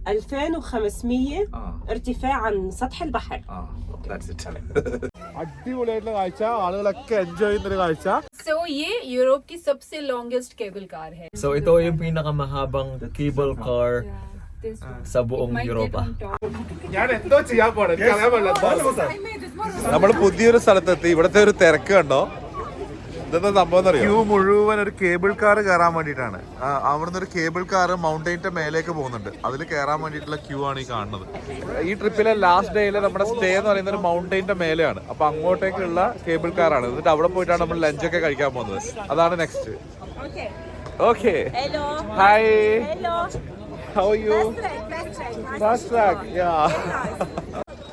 2500 ارتفاع عن سطح البحر. That's it. അടിപൊളിയായിട്ടുള്ള കാഴ്ച, ആളുകളൊക്കെ എൻജോയ് ചെയ്യുന്നൊരു കാഴ്ച. So ये यूरोप की सबसे longest cable car है. So ito yung pinakamahabang cable car sa buong Europa. ഞാൻ എന്തോ ചെയ്യാൻ പോണേ, എനിക്കറിയാൻ പാടില്ല. നമ്മൾ പുതിയൊരു സ്ഥലത്തെത്തി. ഇവിടത്തെ ഒരു തിരക്ക് കണ്ടോ? ഇതെന്താ സംഭവം അറിയാം? ക്യൂ മുഴുവൻ ഒരു കേബിൾ കാർ കയറാൻ വേണ്ടിയിട്ടാണ്. അവിടുന്ന് ഒരു കേബിൾ കാർ മൗണ്ടൈൻ്റെ മേലേക്ക് പോകുന്നുണ്ട്. അതിൽ കയറാൻ വേണ്ടിയിട്ടുള്ള ക്യൂ ആണ് ഈ കാണുന്നത്. ഈ ട്രിപ്പിലെ ലാസ്റ്റ് ഡേയിലെ നമ്മുടെ സ്റ്റേ എന്ന് പറയുന്നത് ഒരു മൗണ്ടൈൻ്റെ മേലെയാണ്. അപ്പൊ അങ്ങോട്ടേക്കുള്ള കേബിൾ കാറാണ്. എന്നിട്ട് അവിടെ പോയിട്ടാണ് നമ്മൾ ലഞ്ചൊക്കെ കഴിക്കാൻ പോകുന്നത്. അതാണ് next. Okay, hi, how are you? Fast track.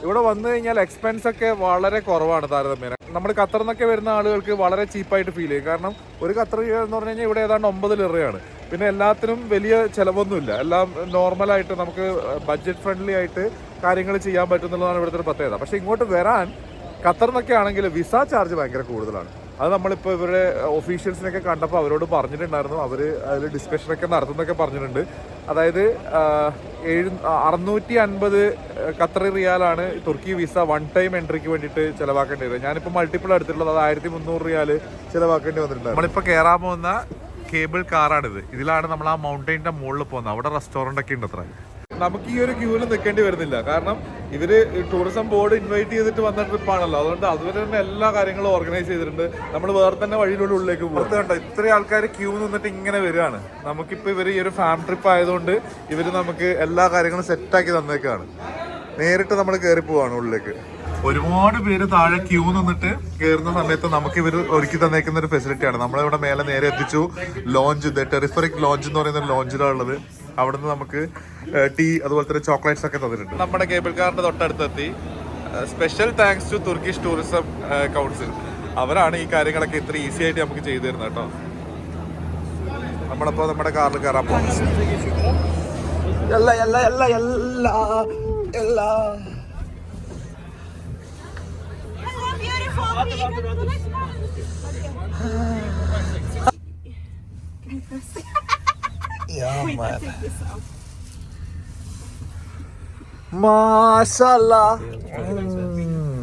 ഇവിടെ വന്നു കഴിഞ്ഞാൽ എക്സ്പെൻസ് ഒക്കെ വളരെ കുറവാണ് താരതമ്യേന. നമ്മൾ ഖത്തറിൽ നിന്നൊക്കെ വരുന്ന ആളുകൾക്ക് വളരെ ചീപ്പായിട്ട് ഫീൽ ചെയ്യും. കാരണം ഒരു ഖത്തർ എന്ന് പറഞ്ഞു കഴിഞ്ഞാൽ ഇവിടെ ഏതാണ്ട് 9 ലിറയാണ്. പിന്നെ എല്ലാത്തിനും വലിയ ചിലവൊന്നുമില്ല. എല്ലാം നോർമലായിട്ട് നമുക്ക് ബഡ്ജറ്റ് ഫ്രണ്ട്ലി ആയിട്ട് കാര്യങ്ങൾ ചെയ്യാൻ പറ്റുന്നുള്ളതാണ് ഇവിടുത്തെ ഒരു പ്രത്യേകത. പക്ഷേ ഇങ്ങോട്ട് വരാൻ ഖത്തറിൽ നിന്നൊക്കെ ആണെങ്കിൽ വിസ ചാർജ് ഭയങ്കര കൂടുതലാണ്. അത് നമ്മളിപ്പോൾ ഇവരുടെ ഒഫീഷ്യൽസിനൊക്കെ കണ്ടപ്പോൾ അവരോട് പറഞ്ഞിട്ടുണ്ടായിരുന്നു. അവർ അതിൽ ഡിസ്കഷനൊക്കെ നടത്തുന്നൊക്കെ പറഞ്ഞിട്ടുണ്ട്. അതായത് 650 ഖത്തറി റിയാലാണ് തുർക്കി വിസ വൺ ടൈം എൻട്രിക്ക് വേണ്ടിയിട്ട് ചിലവാക്കേണ്ടി വരും. ഞാനിപ്പോൾ മൾട്ടിപ്പിൾ എടുത്തിട്ടുള്ളത് അത് 1300 റിയാൽ ചിലവാക്കേണ്ടി വന്നിട്ടുണ്ട്. നമ്മളിപ്പോൾ കയറാൻ പോകുന്ന കേബിൾ കാറാണിത്. ഇതിലാണ് നമ്മൾ ആ മൗണ്ടൈൻ്റെ മുകളിൽ പോകുന്നത്. അവിടെ റെസ്റ്റോറൻ്റ് ഒക്കെ ഉണ്ട്. അത്ര നമുക്ക് ഈ ഒരു ക്യൂവിൽ നിൽക്കേണ്ടി വരുന്നില്ല. കാരണം ഇവര് ടൂറിസം ബോർഡ് ഇൻവൈറ്റ് ചെയ്തിട്ട് വന്ന ട്രിപ്പാണല്ലോ. അതുകൊണ്ട് അതുവരെ തന്നെ എല്ലാ കാര്യങ്ങളും ഓർഗനൈസ് ചെയ്തിട്ടുണ്ട്. നമ്മൾ വേറെ തന്നെ വഴിയിലൂടെ ഉള്ളിലേക്ക് പോകും. കണ്ടോ, ഇത്രയും ആൾക്കാർ ക്യൂ നിന്നിട്ട് ഇങ്ങനെ വരികയാണ്. നമുക്കിപ്പോൾ ഇവർ ഈ ഒരു ഫാമിലി ട്രിപ്പ് ആയതുകൊണ്ട് ഇവർ നമുക്ക് എല്ലാ കാര്യങ്ങളും സെറ്റാക്കി തന്നേക്കാണ്. നേരിട്ട് നമ്മൾ കയറി പോവാണ് ഉള്ളിലേക്ക്. ഒരുപാട് പേര് താഴെ ക്യൂ നിന്നിട്ട് കയറുന്ന സമയത്ത് നമുക്ക് ഇവർ ഒരുക്കി തന്നേക്കുന്ന ഒരു ഫെസിലിറ്റിയാണ്. നമ്മളിവിടെ മേലെ നേരെ എത്തിച്ചു. ലോഞ്ച്, ടെറിഫറിക് ലോഞ്ച് എന്ന് പറയുന്ന ലോഞ്ചിലാണുള്ളത്. അവിടുന്ന് നമുക്ക് ടീ അതുപോലെ തന്നെ ചോക്ലേറ്റ്സ് ഒക്കെ തന്നിട്ടുണ്ട്. നമ്മുടെ കേബിൾ കാറിന്റെ തൊട്ടടുത്തെത്തി. Special thanks to Turkish tourism council. അവരാണ് ഈ കാര്യങ്ങളൊക്കെ ഇത്ര ഈസി ആയിട്ട് നമുക്ക് ചെയ്തു തരുന്നത് കേട്ടോ. നമ്മളിപ്പോ നമ്മുടെ കാറിൽ കയറാൻ പോകും.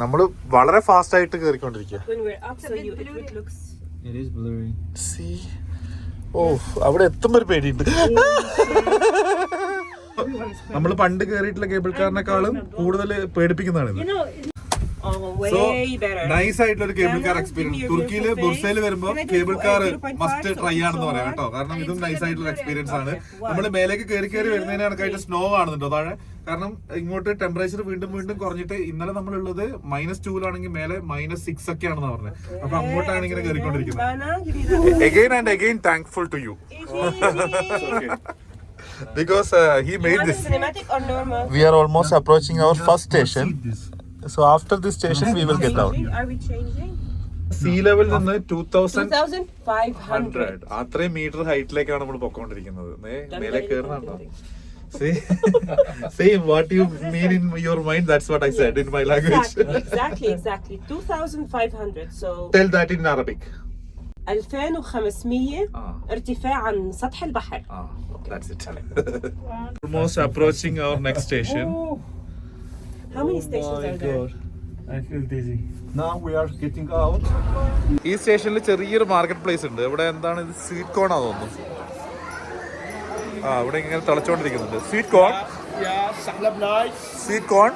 നമ്മള് വളരെ ഫാസ്റ്റ് ആയിട്ട് കയറിക്കൊണ്ടിരിക്കുക. ഓ, അവിടെ എത്തുമ്പോ ഒരു പേടിയുണ്ട്. നമ്മള് പണ്ട് കയറിയിട്ടുള്ള കേബിൾ കാറിനെക്കാളും കൂടുതൽ പേടിപ്പിക്കുന്നതാണ്. നൈസ് ആയിട്ടുള്ള ഒരു കേബിൾ കാർ എക്സ്പീരിയൻസ്. തുർക്കിയില് ബുർസയിൽ വരുമ്പോൾ കേബിൾ കാർ മസ്റ്റ് ട്രൈ ആണെന്ന് പറയാം കേട്ടോ. കാരണം ഇതും നൈസ് ആയിട്ടുള്ള എക്സ്പീരിയൻസ് ആണ്. നമ്മൾ മേലേക്ക് കയറി വരുന്നതിന് കണക്കായിട്ട് സ്നോ കാണുന്നുണ്ടോ താഴെ? കാരണം ഇങ്ങോട്ട് ടെമ്പറേച്ചർ വീണ്ടും വീണ്ടും കുറഞ്ഞിട്ട് ഇന്നലെ നമ്മളുള്ളത് -2 മേലെ -6 ഒക്കെ ആണെന്ന് പറഞ്ഞത്. അപ്പൊ അങ്ങോട്ടാണ് ഇങ്ങനെ കയറിക്കൊണ്ടിരിക്കുന്നത്. Again and again thankful to you because he made this. We are almost approaching our first station. So after this station we will get out. Are we changing? Sea level നിന്ന് 2500 അത്രയും മീറ്റർ ഹൈറ്റിലേക്കാണ് നമ്മൾ പൊക്കോണ്ടിരിക്കുന്നത്. മേലെ കയറുന്നുണ്ടോ? Say what you mean in your mind. That's what I said in my language. Exactly 2500. So tell that in Arabic. 2500 ارتفاع عن سطح البحر. That's it. Almost approaching our next station. How many stations are there? I feel dizzy. Now we are getting out. ഈ സ്റ്റേഷനിൽ ചെറിയൊരു market place ഉണ്ട്. ഇവിടെ എന്താണ് ഇത്? Sweet corn ആണെന്ന് തോന്നുന്നു. ഇവിടെ ഇങ്ങനെ തിളച്ചോണ്ടിരിക്കുന്നുണ്ട്. Sweet corn. Sweet corn.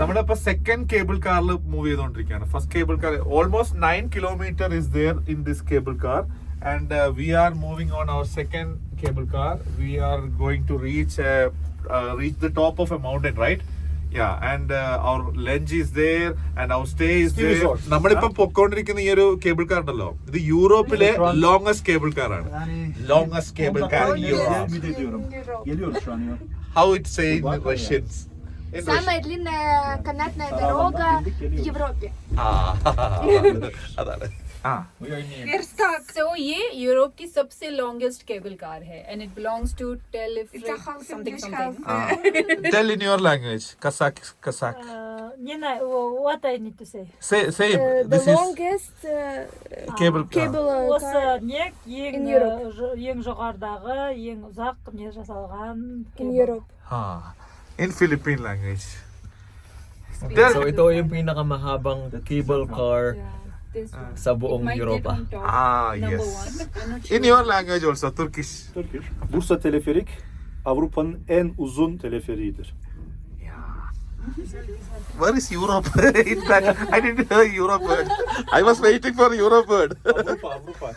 നമ്മളിപ്പോ സെക്കൻഡ് കേബിൾ കാറിൽ മൂവ് ചെയ്തുകൊണ്ടിരിക്കുകയാണ്. First cable car almost 9 kilometers is there in this cable car and we are moving on our second cable car. We are going to reach the top of a mountain, right? Yeah, and our lunch is there and our stay is there. നമ്മളിപ്പോ പൊക്കോണ്ടിരിക്കുന്ന ഈ ഒരു cable car ഉണ്ടല്ലോ, ഇത് യൂറോപ്പിലെ longest cable car ആണ്. Longest cable car in Europe. How it say in Russians? Самая длинная канатная дорога в Европе. അതാണ്. So ये Europe की सबसे longest cable car है and it belongs to Telefric something. Tell in your language. Kazakh. Не знаю, what I need to say. Same. The This is longest cable car. cable Осы car не In Europe. ең жоғарыдағы, ең ұзақ не жасалған. in Europe. In Philippine language. So ito yung pinakamahabang cable car sa buong Europa. Yes. In your language also, Turkish. Turkish. Bursa teleferik Avrupa'nın en uzun teleferiğidir. Where is Europe? In fact, I didn't hear Europe word. I was waiting for Europe word. Avrupa.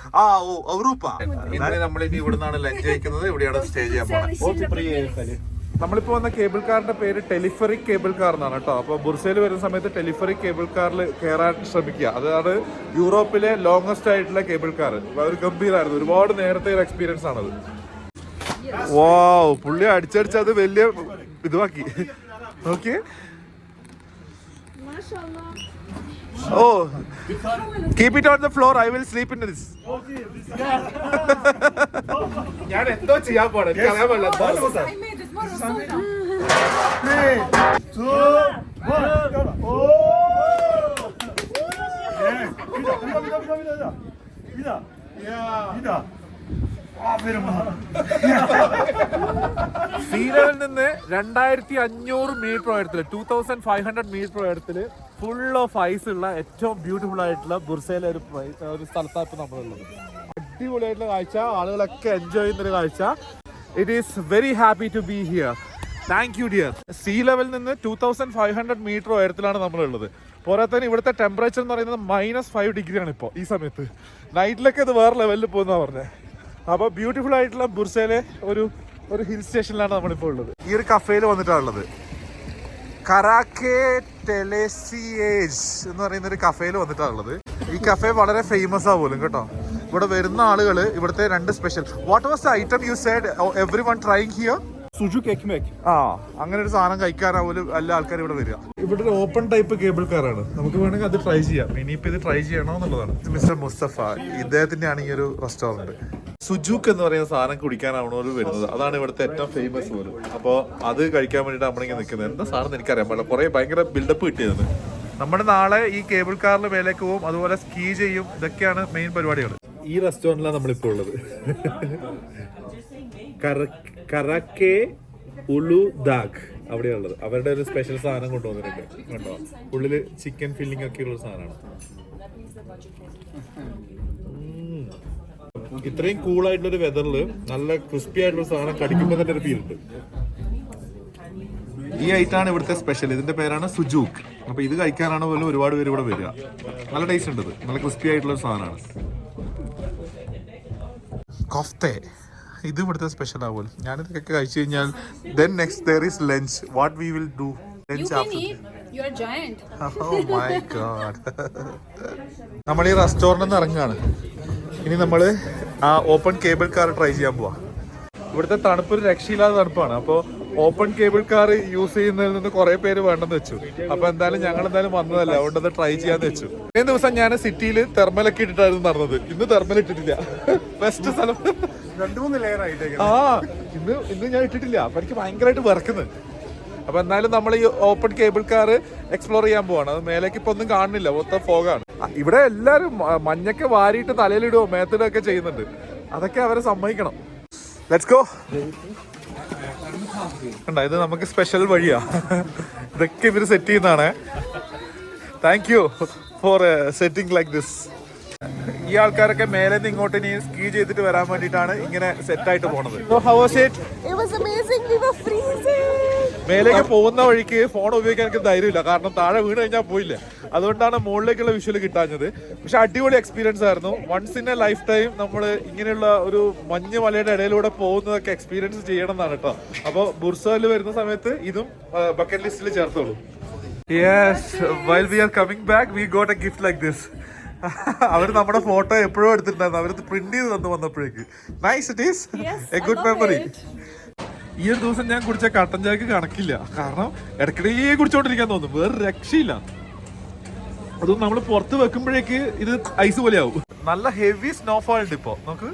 Avrupa. ഇന്നലെ നമ്മൾ ഇനി ഇവിടെ നിന്നാണ് lunch കഴിക്കുന്നത്, ഇവിടെയാണ് stay ചെയ്യാൻ പോകുന്നത്. Вот и приехали. നമ്മളിപ്പോ വന്ന കേബിൾ കാറിന്റെ പേര് ടെലിഫറിക് കേബിൾ കാർ എന്നാണ് കേട്ടോ. അപ്പൊ ബുർസയിൽ വരുന്ന സമയത്ത് ടെലിഫറിക് കേബിൾ കാറിൽ കയറാൻ ശ്രമിക്കുക. അതാണ് യൂറോപ്പിലെ ലോങ്സ്റ്റ് ആയിട്ടുള്ള കേബിൾ കാർ. ഒരു ഗംഭീരമായിരുന്നു, ഒരുപാട് നേരത്തെ ഒരു എക്സ്പീരിയൻസ് ആണത്. വാവ്, പുള്ളി അടിച്ചടിച്ച് അത് വലിയ ഇതുവാക്കി. Okay, oh keep it on the floor, I will sleep in this. ഞാൻ എന്തോ ചെയ്യാൻ പോണേ, എനിക്ക് അറിയാൻ പാടില്ല. സീ ലെവലിൽ നിന്ന് 2500 മീറ്റർ ഉയരത്തില് 2500 മീറ്റർ ഉയരത്തില് ഫുൾ ഓഫ് ഐസ് ഉള്ള ഏറ്റവും ബ്യൂട്ടിഫുൾ ആയിട്ടുള്ള ബുർസയിലെ ഒരു സ്ഥലത്താണ് ഇപ്പൊ നമ്മളുള്ളത്. അടിപൊളിയായിട്ടുള്ള കാഴ്ച, ആളുകളൊക്കെ എൻജോയ് ചെയ്യുന്നൊരു കാഴ്ച. It is very happy to be here. Thank you dear. Sea ലെവലിൽ നിന്ന് 2500 മീറ്റർ ഉയരത്തിലാണ് നമ്മളുള്ളത്. പോരാത്തതിന് ഇവിടുത്തെ ടെമ്പറേച്ചർ എന്ന് പറയുന്നത് -5 ഡിഗ്രിയാണ് ഇപ്പോൾ ഈ സമയത്ത്. നൈറ്റിലൊക്കെ ഇത് വേറെ ലെവലിൽ പോകുന്ന പറഞ്ഞത്. അപ്പോൾ ബ്യൂട്ടിഫുൾ ആയിട്ടുള്ള ബുർസയിലെ ഒരു ഹിൽ സ്റ്റേഷനിലാണ് നമ്മളിപ്പോൾ ഉള്ളത്. ഈ ഒരു കഫേയിൽ വന്നിട്ടാണുള്ളത്. കറാക്കെ ടെലസിയേജ് എന്ന് പറയുന്ന ഒരു കഫേയിൽ വന്നിട്ടാണുള്ളത്. ഈ കഫേ വളരെ ഫേമസ് ആ പോലും കേട്ടോ. ഇവിടെ വരുന്ന ആളുകൾ ഇവിടുത്തെ 2 special. What was the item you said every one trying here? Sucuk ekmek. അങ്ങനെ ഒരു സാധനം കഴിക്കാനാ പോലും എല്ലാ ആൾക്കാരും ഇവിടെ വരിക. ഇവിടെ ഒരു ഓപ്പൺ ടൈപ്പ് കേബിൾ കാറാണ്. നമുക്ക് വേണമെങ്കിൽ അത് ട്രൈ ചെയ്യാം. ഇനിയിപ്പോൾ ഇത് ട്രൈ ചെയ്യണോ എന്നുള്ളതാണ്. മിസ്റ്റർ മുസ്തഫ, ഇദ്ദേഹത്തിൻ്റെയാണ് ഈ ഒരു റെസ്റ്റോറൻറ്റ്. സുജൂക്ക് എന്ന് പറയുന്ന സാധനം കുടിക്കാനാണോ വരുന്നത്. അതാണ് ഇവിടുത്തെ ഏറ്റവും ഫേമസ് പോലും. അപ്പോൾ അത് കഴിക്കാൻ വേണ്ടിയിട്ട് നമ്മളിങ്ങനെ നിൽക്കുന്നത്. എന്താ സാധനം എനിക്കറിയാൻ പാടില്ല. കുറേ ഭയങ്കര ബിൽഡപ്പ് കിട്ടിയത്. നമ്മുടെ നാളെ ഈ കേബിൾ കാറിൽ മേലേക്ക് പോകും, അതുപോലെ സ്കീ ചെയ്യും. ഇതൊക്കെയാണ് മെയിൻ പരിപാടികൾ. ഈ റെസ്റ്റോറൻറ്റിലാണ് നമ്മളിപ്പോൾ ഉള്ളത്. കറക്കെ ഉലു ദാഗ് അവിടെയുള്ളത്. അവരുടെ ഒരു സ്പെഷ്യൽ സാധനം കൊണ്ടുവന്നിട്ടുണ്ട് കണ്ടോ. ഉള്ളില് ചിക്കൻ ഫില്ലിംഗ് ഒക്കെ ഉള്ള സാധനമാണ്. ഇത്രയും കൂളായിട്ടുള്ളൊരു വെതറില് നല്ല ക്രിസ്പി ആയിട്ടുള്ള സാധനം കടിക്കുമ്പോൾ തന്നെ ഒരു ഫീൽ ഉണ്ട്. ഈ ഐറ്റാണ് ഇവിടുത്തെ സ്പെഷ്യൽ. ഇതിന്റെ പേരാണ് സുജൂക്ക്. അപ്പൊ ഇത് കഴിക്കാനാണ് പോലും ഒരുപാട് പേര് ഇവിടെ വരിക. നല്ല ടേസ്റ്റ് ഉണ്ട്. നല്ല ക്രിസ്പി ആയിട്ടുള്ള ഒരു സാധനമാണ്. കൊഫ്തെ, ഇത് ഇവിടുത്തെ സ്പെഷ്യൽ ആവും. ഞാനിതൊക്കെ കഴിച്ചു കഴിഞ്ഞാൽ then next there is lunch. What we will do lunch after? You are giant. Oh my god. നമ്മൾ ഈ റെസ്റ്റോറൻറ്റിൽ നിന്ന് ഇറങ്ങുകയാണ്. ഇനി നമ്മൾ ആ ഓപ്പൺ കേബിൾ കാർ ട്രൈ ചെയ്യാൻ പോവാ. ഇവിടുത്തെ തണുപ്പ് ഒരു രക്ഷയില്ലാത്ത തണുപ്പാണ്. അപ്പോൾ ഓപ്പൺ കേബിൾ കാർ യൂസ് ചെയ്യുന്നതിൽ നിന്ന് കുറെ പേര് വേണ്ടെന്ന് വെച്ചു. അപ്പൊ എന്തായാലും ഞങ്ങൾ എന്തായാലും വന്നതല്ല, അതുകൊണ്ട് അത് ട്രൈ ചെയ്യാന്ന് വെച്ചു. ഇന്നേ ദിവസം ഞാൻ സിറ്റിയിൽ തെർമലൊക്കെ ഇട്ടിട്ടായിരുന്നു നടന്നത്. ഇന്ന് തെർമൽ ഇട്ടിട്ടില്ല. ബെസ്റ്റ് സ്ഥലം 2-3 ലെയർ ആയിട്ട്. ഇന്ന് ഞാൻ ഇട്ടിട്ടില്ല. അപ്പൊ എനിക്ക് ഭയങ്കരമായിട്ട് വിറക്കുന്നത്. അപ്പൊ എന്തായാലും നമ്മൾ ഈ ഓപ്പൺ കേബിൾ കാർ എക്സ്പ്ലോർ ചെയ്യാൻ പോവാണ്. അത് മേലേക്ക് ഇപ്പൊ ഒന്നും കാണുന്നില്ല, മൊത്തം ഫോഗാണ്. ഇവിടെ എല്ലാരും മഞ്ഞൊക്കെ വാരിയിട്ട് തലയിലിടുവോ മേത്തിലൊക്കെ ചെയ്യുന്നുണ്ട്. അതൊക്കെ അവരെ സമ്മതിക്കണം. Let's go. കണ്ടോ, ഇത് നമുക്ക് സ്പെഷ്യൽ വഴിയാ. ഇതൊക്കെ ഇവര് സെറ്റ് ചെയ്യുന്നതാണ്. Thank you for setting like this. ഈ ആൾക്കാരൊക്കെ മേലെ നിന്ന് ഇങ്ങോട്ട് ഇനി സ്കീ ചെയ്തിട്ട് വരാൻ വേണ്ടിയിട്ടാണ് ഇങ്ങനെ സെറ്റ് ആയിട്ട് പോണത്. How was it? It was amazing. We were freezing. മേലേക്ക് പോകുന്ന വഴിക്ക് ഫോൺ ഉപയോഗിക്കാൻ എനിക്ക് ധൈര്യമില്ല, കാരണം താഴെ വീണ് കഴിഞ്ഞാൽ പോയില്ല. അതുകൊണ്ടാണ് മുകളിലേക്കുള്ള വിഷ്വൽ കിട്ടാഞ്ഞത്. പക്ഷെ അടിപൊളി എക്സ്പീരിയൻസ് ആയിരുന്നു. Once in a life time നമ്മൾ ഇങ്ങനെയുള്ള ഒരു മഞ്ഞ് മലയുടെ ഇടയിലൂടെ പോകുന്നതൊക്കെ എക്സ്പീരിയൻസ് ചെയ്യണം എന്നാണ് കേട്ടോ. അപ്പോൾ ബുർസയിൽ വരുന്ന സമയത്ത് ഇതും ബക്കറ്റ് ലിസ്റ്റിൽ ചേർത്തോളൂ. Yes, while we are coming back, we got a gift like this. അവർ നമ്മുടെ ഫോട്ടോ എപ്പോഴും എടുത്തിട്ടുണ്ടായിരുന്നു. അവരത് പ്രിന്റ് ചെയ്ത് തന്നു വന്നപ്പോഴേക്ക്. Nice, it is a good memory. ഈ ഒരു ദിവസം ഞാൻ കുടിച്ച കട്ടൻ ചായക്ക് കണക്കില്ല, കാരണം ഇടയ്ക്കിടയ്ക്ക് കുടിച്ചോണ്ടിരിക്കാൻ തോന്നും. വേറെ രക്ഷയില്ല. അതും നമ്മൾ പുറത്ത് വെക്കുമ്പോഴേക്ക് ഇത് ഐസ് പോലെ ആവും. നല്ല ഹെവി സ്നോഫോൾ ഉണ്ട് ഇപ്പൊ. നമുക്ക്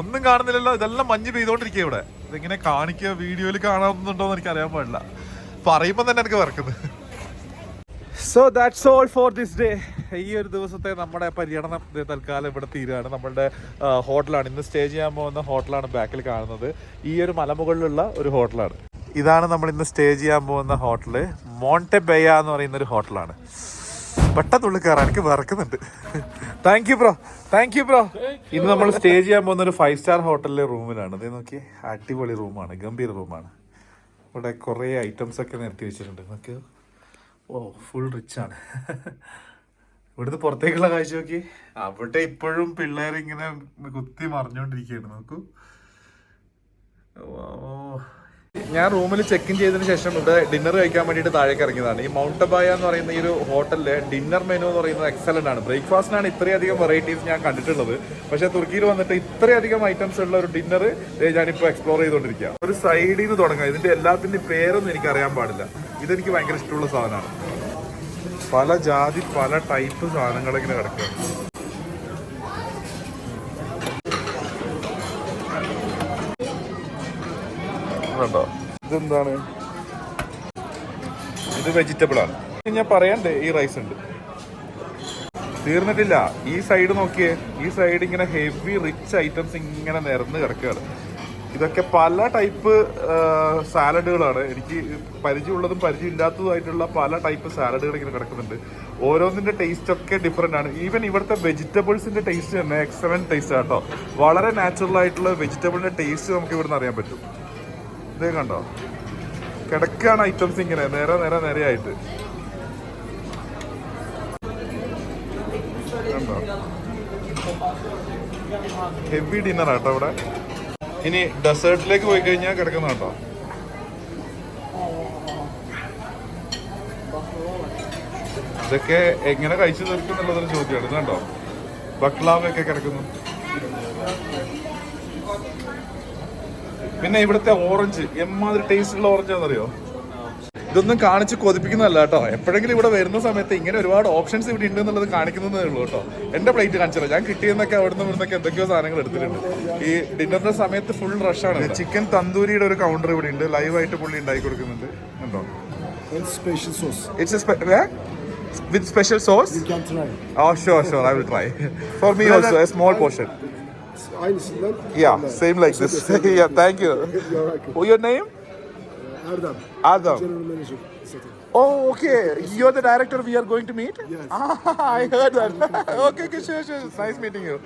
ഒന്നും കാണുന്നില്ലല്ലോ. ഇതെല്ലാം മഞ്ഞ് പെയ്തോണ്ടിരിക്കുക ഇവിടെ. ഇതിങ്ങനെ കാണിക്കുക, വീഡിയോയിൽ കാണാവുന്നുണ്ടോന്ന് എനിക്ക് അറിയാൻ പാടില്ല. പറയുമ്പോ തന്നെ എനിക്ക് വിറക്കുന്നത്. So that's all for this day. ഈ ഒരു ദിവസത്തെ നമ്മുടെ പര്യടനം തൽക്കാലം ഇവിടെ തീരുകയാണ്. നമ്മളുടെ ഹോട്ടലാണ് ഇന്ന് സ്റ്റേ ചെയ്യാൻ പോകുന്ന ഹോട്ടലാണ് ബാക്കിൽ കാണുന്നത്. ഈ ഒരു മലമുകളിലുള്ള ഒരു ഹോട്ടലാണ്. ഇതാണ് നമ്മൾ ഇന്ന് സ്റ്റേ ചെയ്യാൻ പോകുന്ന ഹോട്ടല്. മോണ്ടെബെയ എന്ന് പറയുന്ന ഒരു ഹോട്ടലാണ്. പെട്ടെന്നുള്ളിൽ കയറാൻ എനിക്ക് വിറക്കുന്നുണ്ട്. Thank you bro. ഇന്ന് നമ്മൾ സ്റ്റേ ചെയ്യാൻ പോകുന്ന ഒരു 5 സ്റ്റാർ ഹോട്ടലിലെ റൂമിലാണ്. ഇത് നോക്കി, അടിപൊളി റൂമാണ്, ഗംഭീര റൂമാണ്. ഇവിടെ കുറേ ഐറ്റംസ് ഒക്കെ നിരത്തി വെച്ചിട്ടുണ്ട്. നോക്കിയോ, ഓ ഫുൾ റിച്ച് ആണ്. ഇവിടുന്ന് പുറത്തേക്കുള്ള കാഴ്ച നോക്കി, അവിടെ ഇപ്പോഴും പിള്ളേർ ഇങ്ങനെ കുത്തി മറിഞ്ഞുകൊണ്ടിരിക്കുകയാണ്. നോക്കൂ, ഞാൻ റൂമിൽ ചെക്ക് ഇൻ ചെയ്തതിന് ശേഷം ഇവിടെ ഡിന്നർ കഴിക്കാൻ വേണ്ടിയിട്ട് താഴേക്ക് ഇറങ്ങിയതാണ്. ഈ മൗണ്ടെബെയ എന്ന് പറയുന്ന ഈ ഒരു ഹോട്ടലിലെ ഡിന്നർ മെനു എന്ന് പറയുന്നത് എക്സലന്റ് ആണ്. ബ്രേക്ക്ഫാസ്റ്റിനാണ് ഇത്രയധികം വെറൈറ്റീസ് ഞാൻ കണ്ടിട്ടുള്ളത്. പക്ഷേ തുർക്കിയിൽ വന്നിട്ട് ഇത്രയധികം ഐറ്റംസ് ഉള്ള ഒരു ഡിന്നർ ഞാനിപ്പോൾ എക്സ്പ്ലോർ ചെയ്തുകൊണ്ടിരിക്കുകയാണ്. ഒരു സൈഡിൽ നിന്ന് തുടങ്ങാം. ഇതിന്റെ എല്ലാത്തിൻ്റെയും പേരൊന്നും എനിക്ക് അറിയാൻ പാടില്ല. ഇതെനിക്ക് ഭയങ്കര ഇഷ്ടമുള്ള സാധനമാണ്. പല ജാതി പല ടൈപ്പ് സാധനങ്ങളിങ്ങനെ കിടക്കുകയാണ്. ണ്ടോ, ഇതെന്താണ്? ഇത് വെജിറ്റബിൾ ആണ്. ഞാൻ പറയണ്ടേ, ഈ റൈസ് ഉണ്ട്, തീർന്നിട്ടില്ല. ഈ സൈഡ് നോക്കിയേ, ഈ സൈഡ് ഇങ്ങനെ ഹെവി റിച്ച് ഐറ്റംസ് ഇങ്ങനെ നിരന്ന് കിടക്കുകയാണ്. ഇതൊക്കെ പല ടൈപ്പ് സാലഡുകളാണ്. എനിക്ക് പരിചയമുള്ളതും പരിചയമില്ലാത്തതുമായിട്ടുള്ള പല ടൈപ്പ് സാലഡുകൾ ഇങ്ങനെ കിടക്കുന്നുണ്ട്. ഓരോന്നിന്റെ ടേസ്റ്റ് ഒക്കെ ഡിഫറെന്റ് ആണ്. ഈവൻ ഇവിടുത്തെ വെജിറ്റബിൾസിന്റെ ടേസ്റ്റ് തന്നെ എക്സലന്റ് ടേസ്റ്റ് ആട്ടോ. വളരെ നാച്ചുറൽ ആയിട്ടുള്ള വെജിറ്റബിളിന്റെ ടേസ്റ്റ് നമുക്ക് ഇവിടുന്ന് അറിയാൻ പറ്റും. ഇതേ കണ്ടോ, കിടക്കാണ് ഐറ്റംസ് ഇങ്ങനെ നേരെയായിട്ട്. കണ്ടോ, ഹെവി ഡിന്നർ ആട്ടോ ഇവിടെ. ഇനി ഡെസേർട്ടിലേക്ക് പോയി കഴിഞ്ഞാൽ കിടക്കുന്ന കേട്ടോ, ഇതൊക്കെ എങ്ങനെ കഴിച്ചു തീർക്കും എന്നുള്ളതൊരു ചോദ്യമാണ്. ഇത് കണ്ടോ, ബക്ലാവയൊക്കെ കിടക്കുന്നു. പിന്നെ ഇവിടുത്തെ ഓറഞ്ച് എമ്മാതിരി ടേസ്റ്റ് ഉള്ള ഓറഞ്ചാണെന്നറിയോ? ഇതൊന്നും കാണിച്ച് കൊതിപ്പിക്കുന്നതല്ല കേട്ടോ. എപ്പോഴെങ്കിലും ഇവിടെ വരുന്ന സമയത്ത് ഇങ്ങനെ ഒരുപാട് ഓപ്ഷൻസ് ഇവിടെ ഉണ്ട് എന്നുള്ളത് കാണിക്കുന്നതേ ഉള്ളൂ കേട്ടോ. എന്റെ പ്ലേറ്റ് കാണിച്ചല്ലോ, ഞാൻ കിട്ടിയെന്നൊക്കെ അവിടുന്ന് ഇവിടുന്നൊക്കെ എന്തൊക്കെയോ സാധനങ്ങൾ എടുത്തിട്ടുണ്ട്. ഈ ഡിന്നറിന്റെ സമയത്ത് ഫുൾ റഷാണ്. ചിക്കൻ തന്തൂരിയുടെ ഒരു കൗണ്ടർ ഇവിടെ ഉണ്ട്, ലൈവായിട്ട് പുള്ളി ഉണ്ടാക്കി കൊടുക്കുന്നുണ്ട്. കണ്ടോ, special sauce. with special sauce. You can try. Oh sure, I will try. For me also a small portion. Aynısından. Yeah, same like this. Yeah, thank you. You're welcome. Oh, your name? Erdem. Adam. General manager. Satın. Oh, okay. You're the director we are going to meet? Yes. I heard that. Okay, sure. It's nice meeting you.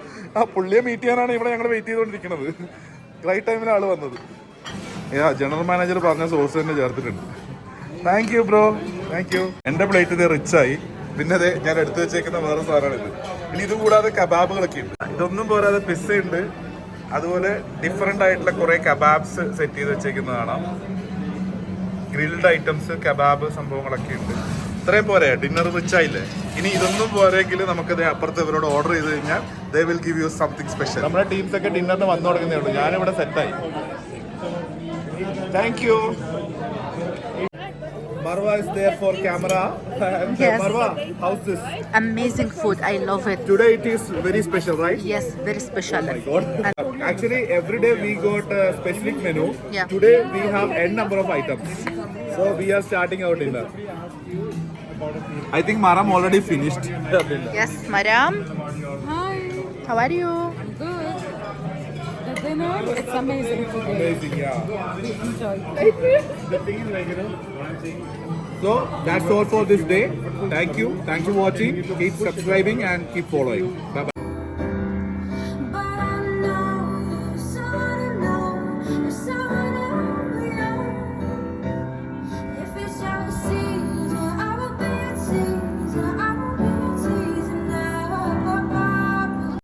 പുള്ളിയെ meet ചെയ്യാനാണ് ഇവിടെ ഞങ്ങൾ wait ചെയ്തുകൊണ്ടിരിക്കുന്നത്. Right ടൈമിൽ ആള് വന്നത്. General manager പറഞ്ഞ sauce തന്നെ ചേർത്തിട്ടുണ്ട്. Thank you bro, thank you. എൻ്റെ പ്ലേറ്റ് ഇത് റിച്ചായി. പിന്നെ അതെ, ഞാൻ എടുത്തു വെച്ചേക്കുന്ന വേറെ സാധനമാണ് ഇത്. ഇനി ഇത് കൂടാതെ കബാബുകളൊക്കെ ഉണ്ട്. ഇതൊന്നും പോരാതെ പിസ്സ ഉണ്ട്. അതുപോലെ ഡിഫറെൻ്റ് ആയിട്ടുള്ള കുറേ കബാബ്സ് സെറ്റ് ചെയ്ത് വെച്ചേക്കുന്നതാണ്. ഗ്രിൽഡ് ഐറ്റംസ്, കബാബ് സംഭവങ്ങളൊക്കെ ഉണ്ട്. ഇത്രയും പോരെ, ഡിന്നർ റിച്ചായില്ലേ? ഇനി ഇതൊന്നും പോരെങ്കിൽ നമുക്കത് അപ്പുറത്ത് ഇവരോട് ഓർഡർ ചെയ്ത് കഴിഞ്ഞാൽ they will give you something special. നമ്മുടെ ടീംസ് ഒക്കെ ഡിന്നറിന് വന്നു തുടങ്ങുന്നേ ഉള്ളൂ. ഞാനിവിടെ സെറ്റായി. Thank you. Marwa is there for camera. And Yes. Marwa, how's this? Amazing food. I love it. Today it is very special, right? Yes, very special. Actually, every day we got a specific menu. Yeah. Today we have n number of items. So we are starting our dinner. I think Maram already finished her dinner. Yes, Mariam. Hi, How are you? I'm good. The dinner, it's amazing today. Amazing, yeah. We enjoyed. The thing is like, so that's all for this day. Thank you for watching. Keep subscribing and keep following. Bye bye.